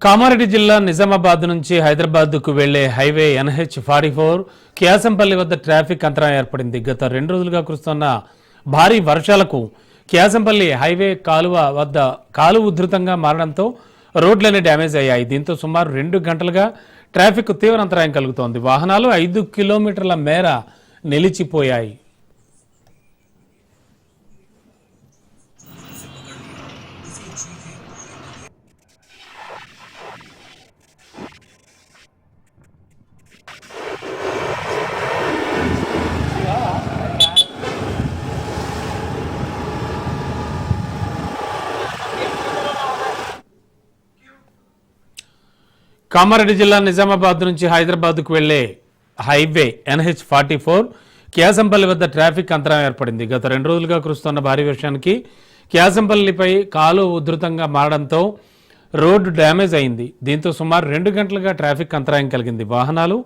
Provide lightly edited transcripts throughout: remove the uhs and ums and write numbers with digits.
కామారెడ్డి జిల్లా నిజామాబాద్ నుంచి హైదరాబాద్కు వెళ్లే హైవే NH-44 క్యాసంపల్లి వద్ద ట్రాఫిక్ అంతరాయం ఏర్పడింది. గత 2 రోజులుగా కురుస్తున్న భారీ వర్షాలకు క్యాసంపల్లి హైవే కాలువ వద్ద కాలువ ఉధృతంగా మారడంతో రోడ్లన్నీ డ్యామేజ్ అయ్యాయి. దీంతో సుమారు 2 గంటలుగా ట్రాఫిక్ తీవ్ర అంతరాయం కలుగుతోంది. వాహనాలు 5 కిలోమీటర్ల మేర నిలిచిపోయాయి. కామారెడ్డి జిల్లా నిజామాబాద్ నుంచి హైదరాబాద్కు వెళ్లే హైవే NH-44 క్యాసంపల్లి వద్ద ట్రాఫిక్ అంతరాయం ఏర్పడింది. గత 2 రోజులుగా కురుస్తున్న భారీ వర్షానికి క్యాసంపల్లిపై కాలువ ఉధృతంగా మారడంతో రోడ్డు డ్యామేజ్ అయింది. దీంతో సుమారు 2 గంటలుగా ట్రాఫిక్ అంతరాయం కలిగింది. వాహనాలు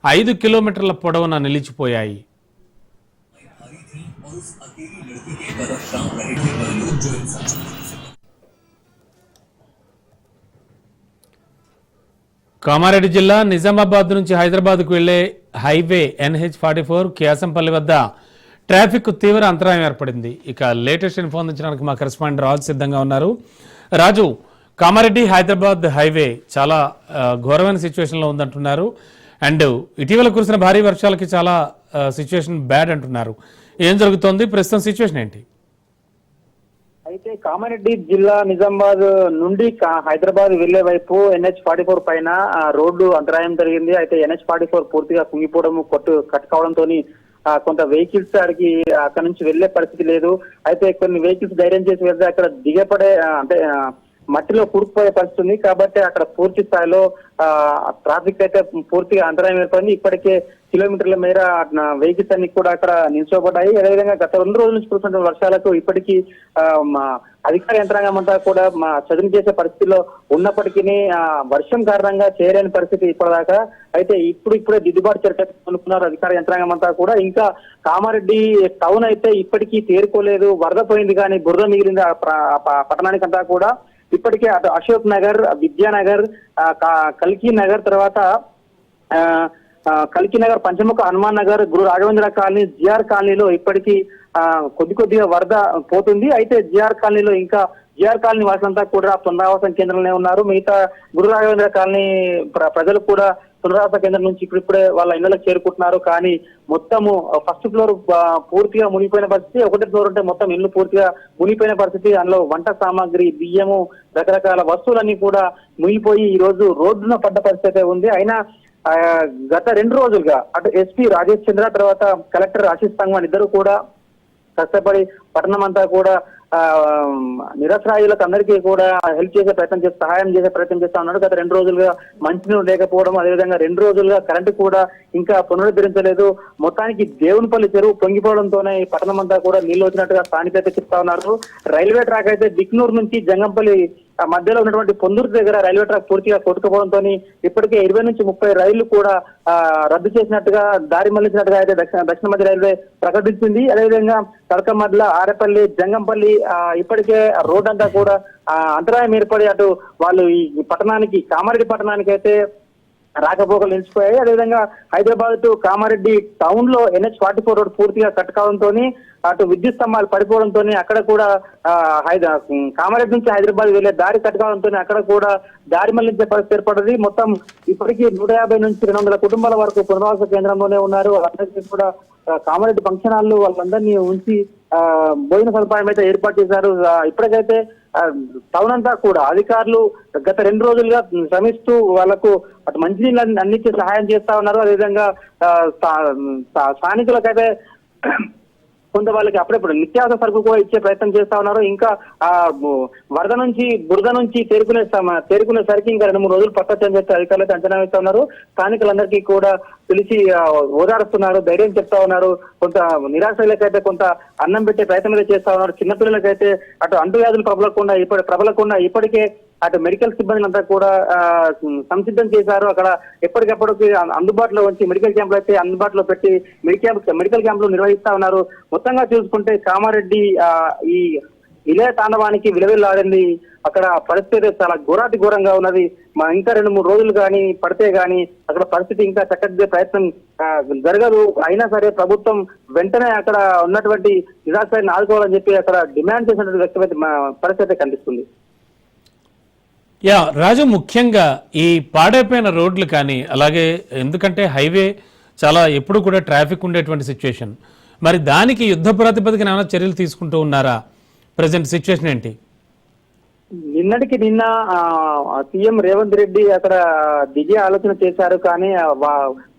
5 కిలోమీటర్ల పొడవున నిలిచిపోయాయి. కామారెడ్డి జిల్లా నిజామాబాద్ నుంచి హైదరాబాద్కు వెళ్లే హైవే NH-44 క్యాసంపల్లి వద్ద ట్రాఫిక్ తీవ్ర అంతరాయం ఏర్పడింది. ఇక లేటెస్ట్ ఇన్ఫో అందించడానికి మా కరెస్పాండెంట్ రాజు సిద్ధంగా ఉన్నారు. రాజు, కామారెడ్డి హైదరాబాద్ హైవే చాలా ఘోరమైన సిచ్యువేషన్లో ఉందంటున్నారు. అండ్ ఇటీవల కురిసిన భారీ వర్షాలకి చాలా సిచ్యువేషన్ బ్యాడ్ అంటున్నారు. ఏం జరుగుతోంది, ప్రస్తుతం సిచ్యువేషన్ ఏంటి? అయితే కామారెడ్డి జిల్లా నిజామాబాద్ నుండి హైదరాబాద్ వెళ్లే వైపు NH-44 పైన రోడ్డు అంతరాయం జరిగింది. అయితే NH-44 పూర్తిగా కుంగిపోవడం కట్ కావడంతో కొంత వెహికల్స్ అక్కడ నుంచి వెళ్లే పరిస్థితి లేదు. అయితే కొన్ని వెహికల్స్ ధైర్యం చేసి వెళ్తే అక్కడ దిగపడే అంటే మట్టిలో కూరుకుపోయే పరిస్థితి ఉంది. కాబట్టి అక్కడ పూర్తి స్థాయిలో ట్రాఫిక్ అయితే పూర్తిగా అంతరాయం ఏర్పడింది. ఇప్పటికే కిలోమీటర్ల మేర వెహికల్స్ అన్ని కూడా అక్కడ నిల్చోబడ్డాయి. అదేవిధంగా గత 2 రోజుల నుంచి కురుస్తున్న వర్షాలకు ఇప్పటికీ అధికార యంత్రాంగం అంతా కూడా చదును చేసే పరిస్థితిలో ఉన్నప్పటికీ వర్షం కారణంగా చేయలేని పరిస్థితి ఇప్పటిదాకా. అయితే ఇప్పుడే దిద్దుబాటు చర్యలు అనుకున్నారు అధికార యంత్రాంగం అంతా కూడా. ఇంకా కామారెడ్డి టౌన్ అయితే ఇప్పటికీ తేరుకోలేదు. వరద పోయింది కానీ బురద మిగిలింది పట్టణానికంతా కూడా. ఇప్పటికే అటు అశోక్ నగర్, విద్యానగర్, కల్కి నగర్, తర్వాత కల్కి నగర్, పంచముఖ హనుమాన్ నగర్, గురు రాఘవేంద్ర కాలనీ, జిఆర్ కాలనీలో ఇప్పటికీ కొద్దిగా వరద పోతుంది. అయితే జిఆర్ కాలనీలో ఇంకా జిఆర్ కాలనీ వాసులంతా కూడా పునరావాసం కేంద్రంలోనే ఉన్నారు. మిగతా గురు రాఘవేంద్ర కాలనీ ప్రజలు కూడా పునరావాస కేంద్రం నుంచి ఇప్పుడిప్పుడే వాళ్ళ ఇళ్లకు చేరుకుంటున్నారు. కానీ మొత్తము ఫస్ట్ ఫ్లోర్ పూర్తిగా మునిగిపోయిన పరిస్థితి, 1వ ఫ్లోర్ అంటే మొత్తం ఇల్లు పూర్తిగా మునిగిపోయిన పరిస్థితి. అందులో వంట సామాగ్రి, బియ్యము, రకరకాల వస్తువులన్నీ కూడా మునిగిపోయి ఈ రోజు రోడ్డున పడ్డ పరిస్థితి ఉంది. అయినా గత 2 రోజులుగా అటు ఎస్పీ రాజేష్ చంద్ర, తర్వాత కలెక్టర్ ఆశీష్ సంగ్వాన్ ఇద్దరు కూడా కష్టపడి పట్టణం అంతా కూడా నిరసరాయులకు అందరికీ కూడా హెల్ప్ చేసే ప్రయత్నం చేసి సహాయం చేసే ప్రయత్నం చేస్తా ఉన్నాడు. గత 2 రోజులుగా మంచినీరు లేకపోవడం, అదేవిధంగా 2 రోజులుగా కరెంటు కూడా ఇంకా పునరుద్ధరించలేదు. మొత్తానికి దేవునిపల్లి చెరువు పొంగిపోవడంతోనే ఈ పట్టణం అంతా కూడా నీళ్లు వచ్చినట్టుగా స్థానికైతే చెప్తా ఉన్నారు. రైల్వే ట్రాక్ అయితే దిక్నూరు నుంచి జంగంపల్లి మధ్యలో ఉన్నటువంటి పొందూరు దగ్గర రైల్వే ట్రాక్ పూర్తిగా కొట్టుకుపోవడంతో ఇప్పటికే 20 నుంచి 30 రైళ్లు కూడా రద్దు చేసినట్టుగా, దారి మళ్లించినట్టుగా అయితే దక్షిణ మధ్య రైల్వే ప్రకటించింది. అదేవిధంగా తడకమడ్ల, ఆరేపల్లి, జంగంపల్లి ఇప్పటికే రోడ్ అంతా కూడా అంతరాయం ఏర్పడి అటు వాళ్ళు ఈ పట్టణానికి, కామారెడ్డి పట్టణానికి అయితే రాకపోకలు నిలిచిపోయాయి. అదేవిధంగా హైదరాబాద్ టు కామారెడ్డి టౌన్ లో NH-44 రోడ్ పూర్తిగా కట్ కావడంతో అటు విద్యుత్ స్తంభాలు పడిపోవడంతో అక్కడ కూడా కామారెడ్డి నుంచి హైదరాబాద్ వెళ్లే దారి కట్ కావడంతో అక్కడ కూడా దారి మళ్లించే పరిస్థితి ఏర్పడింది. మొత్తం ఇప్పటికీ 150 నుంచి 200 కుటుంబాల వరకు పునరావాస కేంద్రంలోనే ఉన్నారు. వాళ్ళందరికీ కూడా కామారెడ్డి ఫంక్షన్ హాల్ వాళ్ళందరినీ ఉంచి భోజన సదుపాయం అయితే ఏర్పాటు చేశారు. ఇప్పటికైతే టౌన్ అంతా కూడా అధికారులు గత 2 రోజులుగా శ్రమిస్తూ వాళ్లకు అటు మంచినీళ్ళు అందించే సహాయం చేస్తా ఉన్నారు. అదేవిధంగా స్థానికులకైతే కొంత వాళ్ళకి అప్పుడప్పుడు నిత్యావసర సరుకు కూడా ఇచ్చే ప్రయత్నం చేస్తా ఉన్నారు. ఇంకా వరద నుంచి బురద నుంచి తేరుకునేసరికి ఇంకా 2-3 రోజులు పట్టొచ్చని చెప్పి అధికారులు అయితే అంచనా వేస్తా ఉన్నారు. స్థానికులందరికీ కూడా పిలిచి ఓదారుస్తున్నారు, ధైర్యం చెప్తా ఉన్నారు. కొంత నిరాశలకైతే కొంత అన్నం పెట్టే ప్రయత్నం అయితే చేస్తా ఉన్నారు. చిన్నపిల్లలకైతే అటు అంటువ్యాధులు ప్రబలకుండా ఇప్పటికే అటు మెడికల్ సిబ్బంది అంతా కూడా సంసిద్ధం చేశారు. అక్కడ ఎప్పటికప్పటికి అందుబాటులో వచ్చి మెడికల్ క్యాంపులు అయితే అందుబాటులో పెట్టి మెడికల్ క్యాంపులు నిర్వహిస్తా ఉన్నారు. మొత్తంగా చూసుకుంటే కామారెడ్డి ఈ విలయ తాండవానికి విలవిల్లాడింది. అక్కడ పరిస్థితి చాలా ఘోరాతి ఘోరంగా ఉన్నది. ఇంకా 2-3 రోజులు కానీ పడితే గానీ అక్కడ పరిస్థితి ఇంకా చక్కదిద్దే ప్రయత్నం జరగదు. అయినా సరే ప్రభుత్వం వెంటనే అక్కడ ఉన్నటువంటి నిరాశ్రయాన్ని ఆదుకోవాలని చెప్పి అక్కడ డిమాండ్ చేసినటువంటి వ్యక్తమైతే పరిస్థితి కనిపిస్తుంది. రాజు, ముఖ్యంగా ఈ పాడైపోయిన రోడ్లు కానీ అలాగే ఎందుకంటే హైవే చాలా ఎప్పుడు కూడా ట్రాఫిక్ ఉండేటువంటి సిచ్యువేషన్, మరి దానికి యుద్ధ ప్రాతిపదికన ఏమైనా చర్యలు తీసుకుంటూ ఉన్నారా? ప్రజెంట్ సిచ్యువేషన్ ఏంటి? నిన్నటికి నిన్న సీఎం రేవంత్ రెడ్డి అక్కడ దిగే ఆలోచన చేశారు, కానీ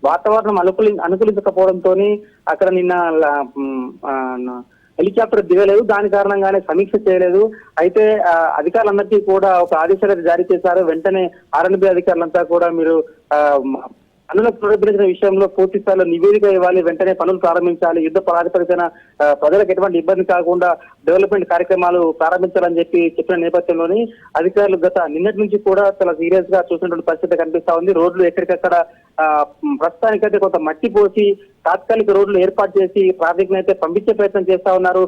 వాతావరణం అనుకూలించకపోవడంతో అక్కడ నిన్న హెలికాప్టర్ దిగలేదు. దాని కారణంగానే సమీక్ష చేయలేదు. అయితే అధికారులందరికీ కూడా ఒక ఆదేశాలు జారీ చేశారు. వెంటనే ఆర్ఎన్బి అధికారులంతా కూడా మీరు పనులకు పునరుద్ధరించిన విషయంలో పూర్తి స్థాయిలో నివేదిక ఇవ్వాలి, వెంటనే పనులు ప్రారంభించాలి, యుద్ధ ప్రాతిపదికన ప్రజలకు ఎటువంటి ఇబ్బంది కాకుండా డెవలప్మెంట్ కార్యక్రమాలు ప్రారంభించాలని చెప్పిన నేపథ్యంలోని అధికారులు నిన్నటి నుంచి కూడా చాలా సీరియస్ గా చూసినటువంటి పరిస్థితి కనిపిస్తా ఉంది. రోడ్లు ఎక్కడికక్కడ ప్రస్తుతానికైతే కొంత మట్టి పోసి తాత్కాలిక రోడ్లు ఏర్పాటు చేసి ట్రాఫిక్ అయితే పంపించే ప్రయత్నం చేస్తా ఉన్నారు.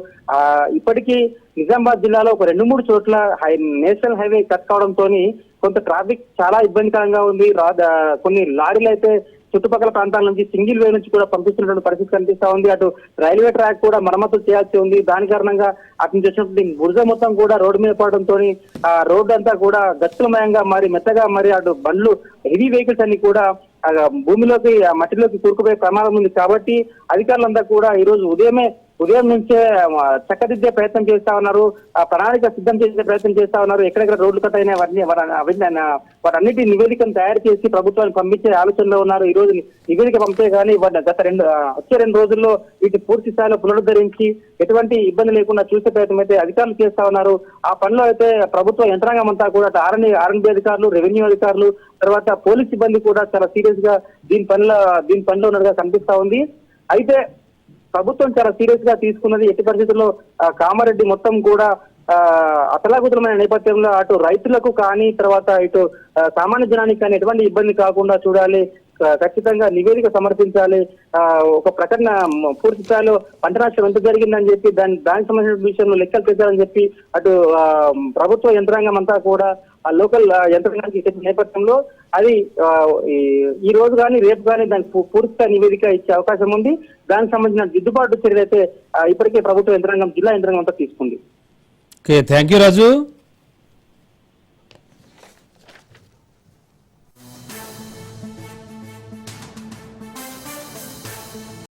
ఇప్పటికీ నిజామాబాద్ జిల్లాలో ఒక 2-3 చోట్ల నేషనల్ హైవే కట్ కావడంతో కొంత ట్రాఫిక్ చాలా ఇబ్బందికరంగా ఉంది. కొన్ని లారీలు అయితే చుట్టుపక్కల ప్రాంతాల నుంచి సింగిల్ వే నుంచి కూడా పంపిస్తున్నటువంటి పరిస్థితి కనిపిస్తా ఉంది. అటు రైల్వే ట్రాక్ కూడా మరమ్మతులు చేయాల్సి ఉంది. దాని కారణంగా అటు నుంచి వచ్చినటువంటి బురద మొత్తం కూడా రోడ్డు మీద పడడంతో ఆ రోడ్డు అంతా కూడా గచ్చులమయంగా మరి మెత్తగా మరి అటు బండ్లు హెవీ వెహికల్స్ అన్ని కూడా భూమిలోకి మట్టిలోకి కూరుకుపోయే ప్రమాదం ఉంది. కాబట్టి అధికారులంతా కూడా ఈ రోజు ఉదయం నుంచే చక్కదిద్దే ప్రయత్నం చేస్తా ఉన్నారు. ప్రణాళిక సిద్ధం చేసే ప్రయత్నం చేస్తా ఉన్నారు. ఎక్కడెక్కడ రోడ్లు కట్ అయినా వాటన్నిటి నివేదికను తయారు చేసి ప్రభుత్వానికి పంపించే ఆలోచనలో ఉన్నారు. ఈ రోజు నివేదిక పంపే కానీ వచ్చే 2 రోజుల్లో వీటి పూర్తి స్థాయిలో పునరుద్ధరించి ఎటువంటి ఇబ్బంది లేకుండా చూసే ప్రయత్నం అయితే అధికారులు చేస్తా ఉన్నారు. ఆ పనిలో అయితే ప్రభుత్వ యంత్రాంగం అంతా కూడా ఆర్ఎన్బి అధికారులు, రెవెన్యూ అధికారులు, తర్వాత పోలీస్ సిబ్బంది కూడా చాలా సీరియస్ గా దీని పనిలో ఉన్నట్టుగా కనిపిస్తా ఉంది. అయితే ప్రభుత్వం చాలా సీరియస్ గా తీసుకున్నది. ఎట్టి పరిస్థితుల్లో కామారెడ్డి మొత్తం కూడా అతలాకుతలమైన నేపథ్యంలో అటు రైతులకు కానీ తర్వాత ఇటు సామాన్య జనానికి కానీ ఎటువంటి ఇబ్బంది కాకుండా చూడాలి. ఖచ్చితంగా నివేదిక సమర్పించాలి. ఒక ప్రకటన పూర్తి స్థాయిలో పంట నష్టం ఎంత జరిగిందని చెప్పి దానికి సంబంధించిన విషయంలో లెక్కలు తెచ్చాలని చెప్పి అటు ప్రభుత్వ యంత్రాంగం అంతా కూడా ఆ లోకల్ యంత్రాంగానికి ఇచ్చిన నేపథ్యంలో అది ఈ రోజు కానీ రేపు కానీ దానికి పూర్తిగా నివేదిక ఇచ్చే అవకాశం ఉంది. దానికి సంబంధించిన దిద్దుబాటు చర్యలు అయితే ఇప్పటికే ప్రభుత్వ యంత్రాంగం, జిల్లా యంత్రాంగం అంతా తీసుకుంది. Thank you Raju.